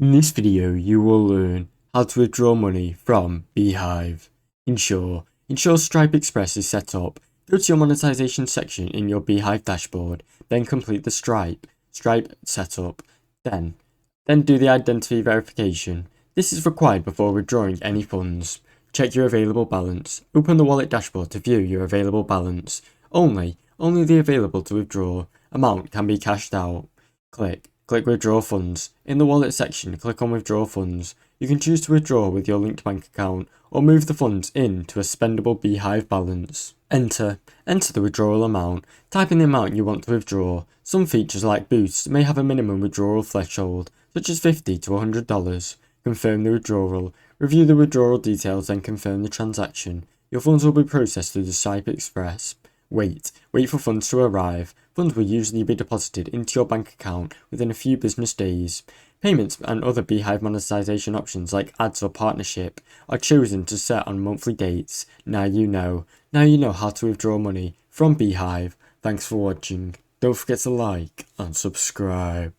In this video, you will learn how to withdraw money from Beehiiv. Ensure Stripe Express is set up. Go to your monetization section in your Beehiiv dashboard, then complete the Stripe setup. Then do the identity verification. This is required before withdrawing any funds. Check your available balance. Open the wallet dashboard to view your available balance. Only the available to withdraw amount can be cashed out. Click withdraw funds. In the wallet section, click on withdraw funds. You can choose to withdraw with your linked bank account or move the funds into a spendable Beehiiv balance. Enter the withdrawal amount. Type in the amount you want to withdraw. Some features like boosts may have a minimum withdrawal threshold, such as $50 to $100. Confirm the withdrawal. Review the withdrawal details, then confirm the transaction. Your funds will be processed through the Stripe Express. Wait for funds to arrive. Funds will usually be deposited into your bank account within a few business days. Payments and other Beehiiv monetization options like ads or partnership are chosen to set on monthly dates. Now you know how to withdraw money from Beehiiv. Thanks for watching. Don't forget to like and subscribe.